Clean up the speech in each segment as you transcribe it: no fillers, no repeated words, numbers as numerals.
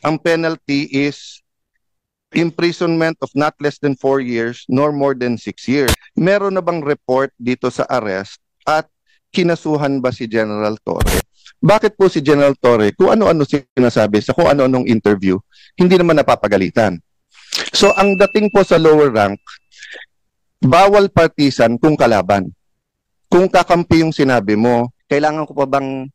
ang penalty is imprisonment of not less than 4 years nor more than 6 years. Meron na bang report dito sa arrest at kinasuhan ba si General Torre? Bakit po si General Torre, kung ano-ano sinasabi sa kung ano-anong interview, hindi naman napapagalitan? So ang dating po sa lower rank, bawal partisan kung kalaban. Kung kakampi yung sinabi mo, kailangan ko pa bang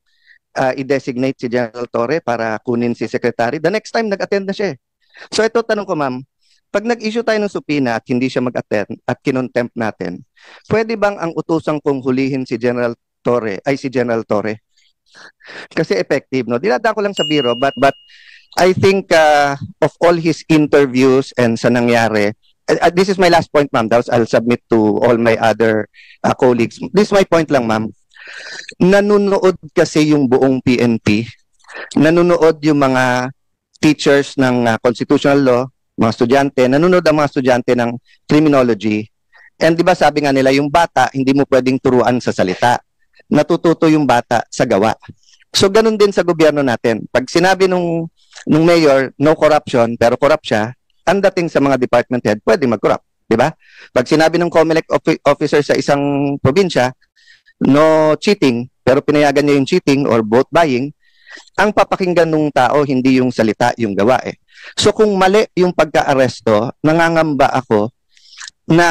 i-designate si General Torre para kunin si Secretary? The next time nag-attend na siya. So ito tanong ko ma'am, pag nag-issue tayo ng subpoena at hindi siya mag-attend at kinontempt natin, pwede bang ang utusang kong hulihin si General Torre ay si General Torre? Kasi effective, no? Dinada ko lang sa biro, but I think of all his interviews and sa nangyari, this is my last point, ma'am. I'll submit to all my other colleagues. This is my point lang, ma'am. Nanunood kasi yung buong PNP, nanunood yung mga teachers ng constitutional law, mga estudyante, nanonood ang mga estudyante ng criminology. And di ba sabi nga nila, yung bata, hindi mo pwedeng turuan sa salita. Natututo yung bata sa gawa. So ganun din sa gobyerno natin. Pag sinabi nung mayor, no corruption, pero corrupt siya, ang dating sa mga department head, pwede mag-corrupt. Di ba? Pag sinabi ng COMELEC officer sa isang probinsya, no cheating, pero pinayagan niya yung cheating or vote buying, ang papakinggan ng tao, hindi yung salita, yung gawa eh. So kung mali yung pagka-aresto, nangangamba ako na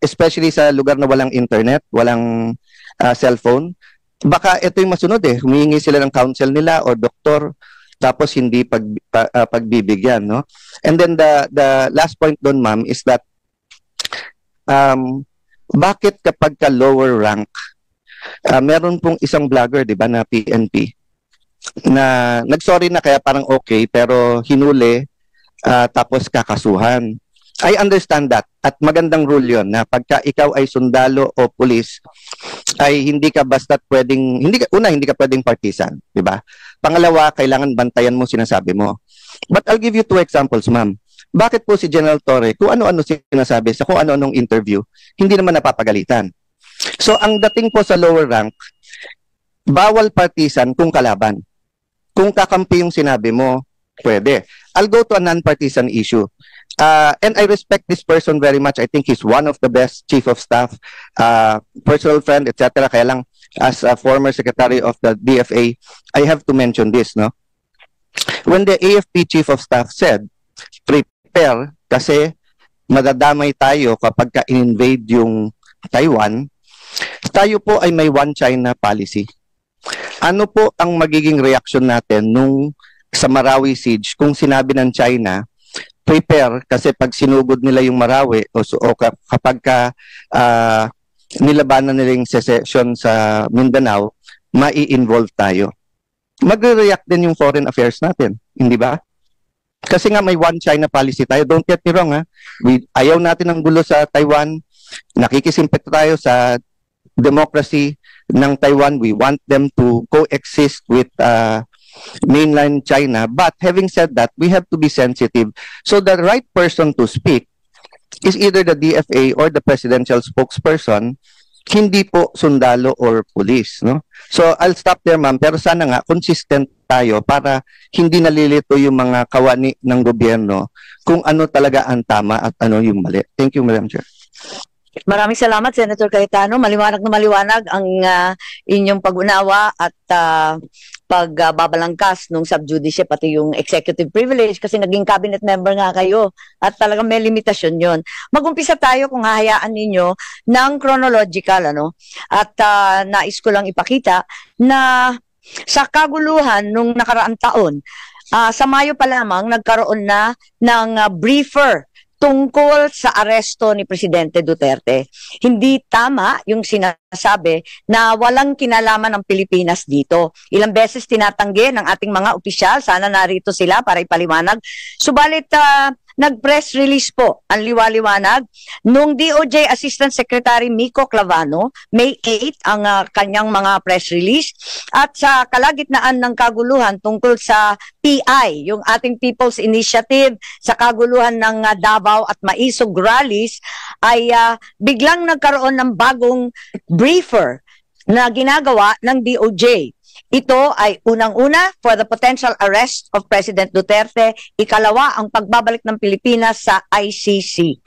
especially sa lugar na walang internet, walang cellphone, baka ito yung masunod eh. Humihingi sila ng counsel nila o doktor, tapos hindi pagbibigyan, no? And then the last point doon, ma'am, is that bakit kapag ka lower rank, meron pong isang vlogger, di ba, na PNP, na nagsorry na kaya parang okay, pero hinuli, tapos kakasuhan. I understand that. At magandang rule yon na pagka ikaw ay sundalo o pulis, ay hindi ka basta pwedeng, hindi ka pwedeng partisan, di ba? Pangalawa, kailangan bantayan mo sinasabi mo. But I'll give you 2 examples, ma'am. Bakit po si General Torre, kung ano-ano sinasabi sa kung ano-anong interview, hindi naman napapagalitan? So ang dating po sa lower rank, bawal partisan kung kalaban. Kung kakampi yung sinabi mo, pwede. I'll go to a non-partisan issue. And I respect this person very much. I think he's one of the best chief of staff, personal friend, etc. Kaya lang, as a former secretary of the DFA, I have to mention this, no? When the AFP chief of staff said, prepare kasi madadamay tayo kapag ka-invade yung Taiwan, tayo po ay may one China policy. Ano po ang magiging reaction natin nung sa Marawi siege kung sinabi ng China, prepare kasi pag sinugod nila yung Marawi o kapag nilabanan nila yung secession sa Mindanao, mai-involve tayo. Magre-react din yung foreign affairs natin, hindi ba? Kasi nga may one China policy tayo. Don't get me wrong, ha? Ayaw natin ng gulo sa Taiwan. Nakikisimpekto tayo sa democracy ng Taiwan. We want them to coexist with mainland China. But having said that, we have to be sensitive. So the right person to speak is either the DFA or the presidential spokesperson, hindi po sundalo or police, no? So I'll stop there, ma'am. Pero sana nga consistent tayo para hindi nalilito yung mga kawani ng gobyerno kung ano talaga ang tama at ano yung mali. Thank you, Madam Chair. Maraming salamat, Senator Cayetano. Maliwanag na maliwanag ang inyong pag-unawa at pagbabalangkas ng subjudice pati yung executive privilege kasi naging cabinet member nga kayo at talagang may limitasyon yon. Mag-umpisa tayo kung hahayaan ninyo ng chronological, ano? At nais ko lang ipakita na sa kaguluhan nung nakaraang taon, sa Mayo pa lamang nagkaroon na ng briefer tungkol sa aresto ni Presidente Duterte. Hindi tama yung sinasabi na walang kinalaman ng Pilipinas dito. Ilang beses tinatanggi ng ating mga opisyal, sana narito sila para ipaliwanag. Subalit, nag-press release po ang liwaliwanag nung DOJ Assistant Secretary Miko Clavano, May 8 ang kanyang mga press release, at sa kalagitnaan ng kaguluhan tungkol sa PI, yung ating People's Initiative, sa kaguluhan ng Davao at Maisog rallies, ay biglang nagkaroon ng bagong briefer na ginagawa ng DOJ. Ito ay unang-una for the potential arrest of President Duterte, ikalawa ang pagbabalik ng Pilipinas sa ICC.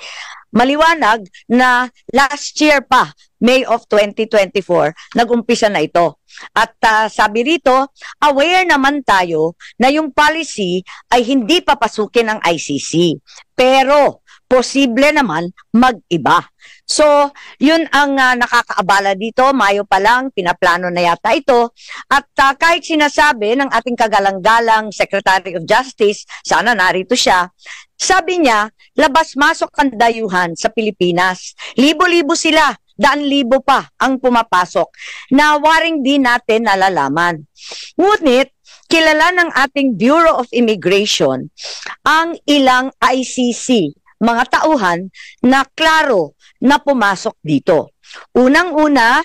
Maliwanag na last year pa, May of 2024, nag-umpisa na ito. At sabi rito, aware naman tayo na yung policy ay hindi papasukin ng ICC. Pero posible naman mag-iba. So, yun ang nakakaabala dito. Mayo pa lang, pinaplano na yata ito. At kahit sinasabi ng ating kagalang-galang Secretary of Justice, sana narito siya, sabi niya, labas-masok ang dayuhan sa Pilipinas. Libo-libo sila, daan-libo pa ang pumapasok na waring di natin nalalaman. Ngunit, kilala ng ating Bureau of Immigration ang ilang ICC, mga tauhan na klaro na pumasok dito. Unang-una,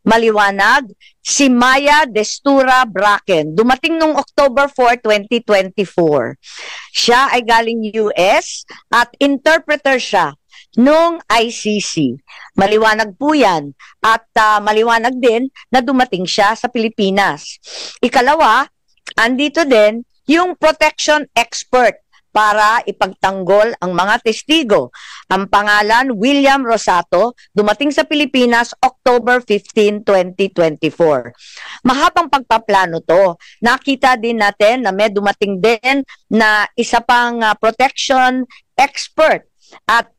maliwanag, si Maya Destura Bracken. Dumating noong October 4, 2024. Siya ay galing US at interpreter siya noong ICC. Maliwanag po yan. At maliwanag din na dumating siya sa Pilipinas. Ikalawa, andito din yung protection expert para ipagtanggol ang mga testigo. Ang pangalan, William Rosato, dumating sa Pilipinas October 15, 2024. Mahabang pagpaplano to. Nakita din natin na may dumating din na isa pang protection expert at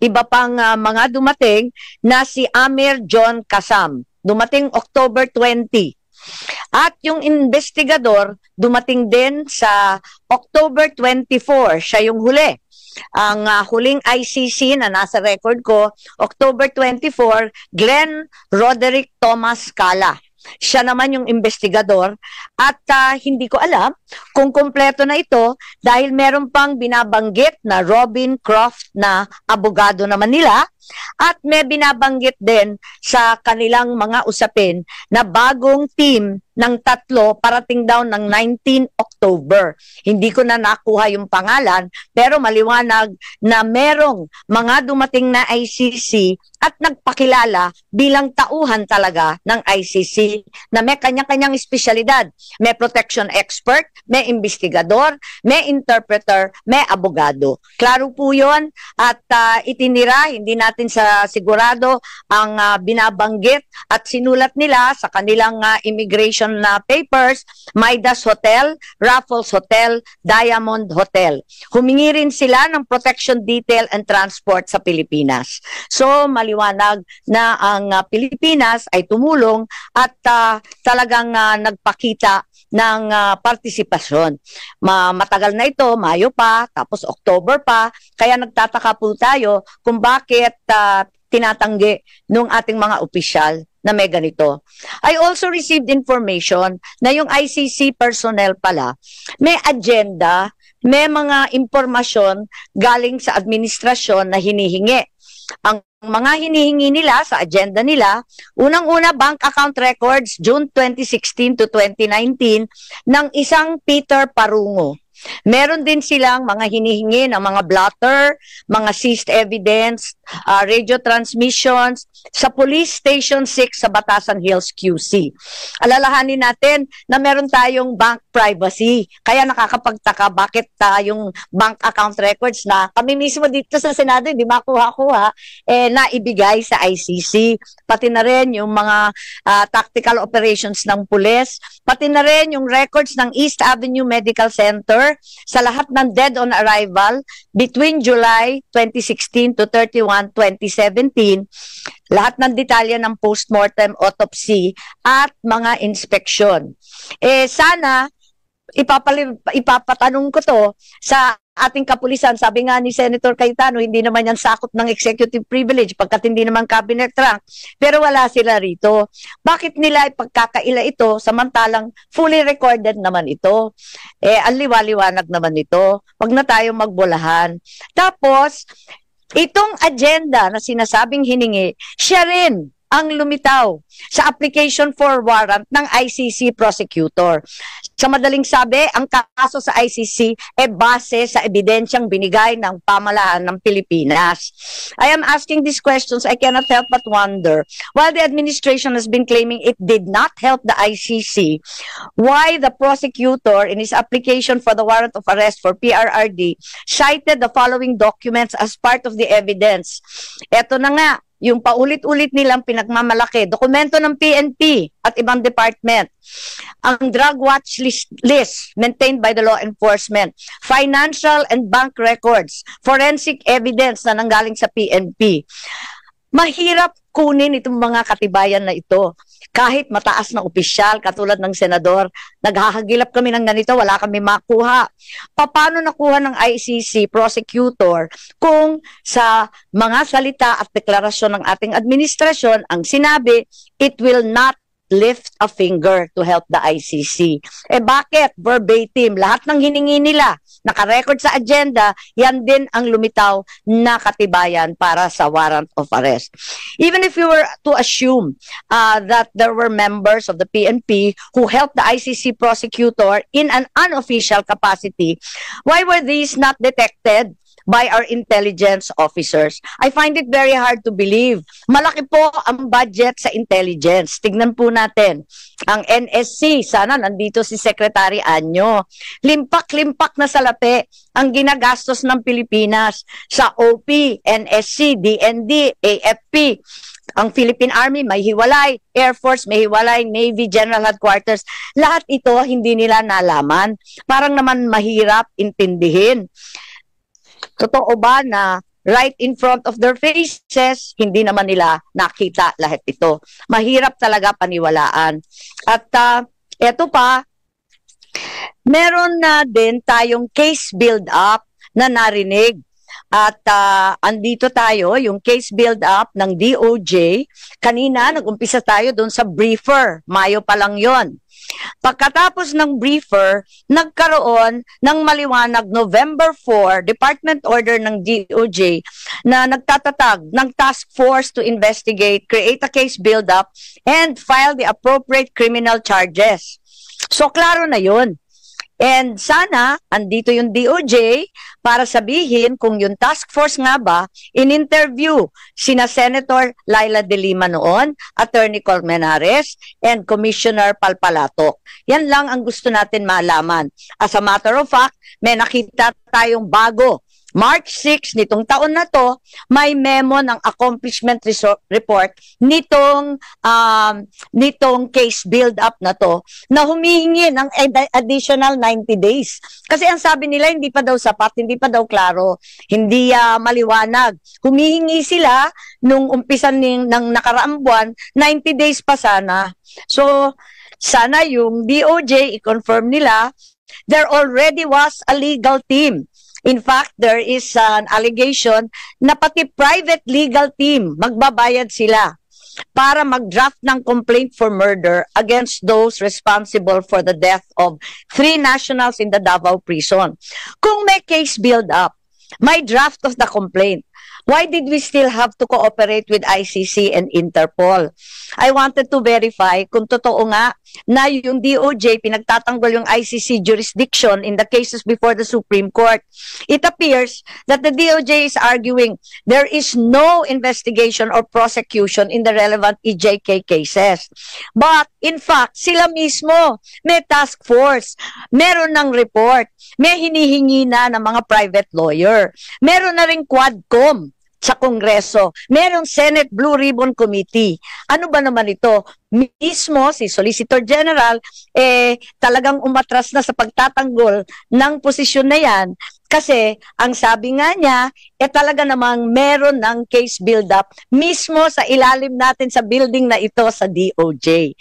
iba pang mga dumating na si Amir John Kasam. Dumating October 20. At yung investigador, dumating din sa October 24. Siya yung huli. Ang huling ICC na nasa record ko, October 24, Glenn Roderick Thomas Cala. Siya naman yung investigador at hindi ko alam kung kumpleto na ito dahil meron pang binabanggit na Robin Croft na abogado naman nila at may binabanggit din sa kanilang mga usapin na bagong team ng 3 parating daw ng 19 October. Hindi ko na nakuha yung pangalan pero maliwanag na merong mga dumating na ICC at nagpakilala bilang tauhan talaga ng ICC na may kanya-kanyang espesyalidad. May protection expert, may investigador, may interpreter, may abogado. Klaro po yun at itinira, hindi natin sa sigurado ang binabanggit at sinulat nila sa kanilang immigration na papers, Midas Hotel, Raffles Hotel, Diamond Hotel. Humingi rin sila ng protection detail and transport sa Pilipinas. So, maliwanag na ang Pilipinas ay tumulong at talagang nagpakita ng partisipasyon. Matagal na ito, Mayo pa, tapos October pa, kaya nagtataka po tayo kung bakit tinatanggi ng ating mga opisyal na may ganito. I also received information na yung ICC personnel pala, may agenda, may mga impormasyon galing sa administrasyon na hinihingi. Ang mga hinihingi nila sa agenda nila, unang-una bank account records June 2016 to 2019 ng isang Peter Parungo. Meron din silang mga hinihingi ng mga blotter, mga seized evidence, radio transmissions sa Police Station 6 sa Batasan Hills, QC. Alalahanin natin na meron tayong bank privacy. Kaya nakakapagtaka bakit yung bank account records na kami mismo dito sa Senado hindi makuha-kuha naibigay sa ICC. Pati na rin yung mga tactical operations ng pulis, pati na rin yung records ng East Avenue Medical Center sa lahat ng dead on arrival between July 2016 to 31, 2017, lahat ng detalye ng postmortem autopsy at mga inspeksyon. Sana ipapatanong ko to sa ating kapulisan. Sabi nga ni Senator Cayetano, hindi naman yan sakop ng executive privilege pagkat hindi naman cabinet rank. Pero wala sila rito. Bakit nila ipagkakaila ito samantalang fully recorded naman ito? Ang liwaliwanag naman ito. Wag na tayo magbulahan. Tapos, itong agenda na sinasabing hiningi, siya rin ang lumitaw sa application for warrant ng ICC prosecutor. Sa madaling sabi, ang kaso sa ICC base sa ebidensyang binigay ng pamahalaan ng Pilipinas. I am asking these questions, I cannot help but wonder, while the administration has been claiming it did not help the ICC, why the prosecutor in his application for the warrant of arrest for PRRD cited the following documents as part of the evidence. Ito na nga, yung paulit-ulit nilang pinagmamalaki, dokumento ng PNP at ibang department, ang drug watch list maintained by the law enforcement, financial and bank records, forensic evidence na nanggaling sa PNP. Mahirap kunin itong mga katibayan na ito. Kahit mataas na opisyal, katulad ng senador, naghahagilap kami ng ganito, wala kami makuha. Paano nakuha ng ICC prosecutor kung sa mga salita at deklarasyon ng ating administrasyon ang sinabi, it will not lift a finger to help the ICC. Bakit? Verbatim. Lahat ng hiningi nila, nakarecord sa agenda, yan din ang lumitaw na katibayan para sa warrant of arrest. Even if we were to assume that there were members of the PNP who helped the ICC prosecutor in an unofficial capacity, why were these not detected by our intelligence officers? I find it very hard to believe. Malaki po ang budget sa intelligence. Tignan po natin. Ang NSC, sana nandito si Secretary Anyo. Limpak-limpak na salapi ang ginagastos ng Pilipinas sa OP, NSC, DND, AFP. Ang Philippine Army may hiwalay, Air Force may hiwalay, Navy General Headquarters. Lahat ito hindi nila nalaman. Parang naman mahirap intindihin. Totoo ba na right in front of their faces, hindi naman nila nakita lahat ito? Mahirap talaga paniwalaan. At eto pa, meron na din tayong case build-up na narinig. At andito tayo, yung case build-up ng DOJ. Kanina, nag-umpisa tayo doon sa briefer. Mayo pa lang yon. Pagkatapos ng briefer, nagkaroon ng maliwanag November 4, Department Order ng DOJ na nagtatatag ng task force to investigate, create a case build-up, and file the appropriate criminal charges. So, klaro na yun. And sana, andito yung DOJ para sabihin kung yung task force nga ba, in-interview sina Senator Laila de Lima noon, Attorney Colmenares, and Commissioner Palpalato. Yan lang ang gusto natin malaman. As a matter of fact, may nakita tayong bago. March 6 nitong taon na to, may memo ng accomplishment report nitong case build-up na to na humihingi ng additional 90 days. Kasi ang sabi nila, hindi pa daw sapat, hindi pa daw klaro, hindi maliwanag. Humihingi sila nung umpisa ng nakaraang buwan, 90 days pa sana. So, sana yung DOJ i-confirm nila, there already was a legal team. In fact, there is an allegation na pati private legal team magbabayad sila para mag-draft ng complaint for murder against those responsible for the death of 3 nationals in the Davao prison. Kung may case build-up, may draft of the complaint, why did we still have to cooperate with ICC and Interpol? I wanted to verify kung totoo nga na yung DOJ pinagtatanggol yung ICC jurisdiction in the cases before the Supreme Court. It appears that the DOJ is arguing there is no investigation or prosecution in the relevant EJK cases. But, in fact, sila mismo may task force, meron ng report, may hinihingi na ng mga private lawyer, meron na ring Quadcom sa Kongreso, merong Senate Blue Ribbon Committee. Ano ba naman ito? Mismo si Solicitor General talagang umatras na sa pagtatanggol ng posisyon na yan kasi ang sabi nga niya talaga namang meron ng case build-up mismo sa ilalim natin sa building na ito sa DOJ.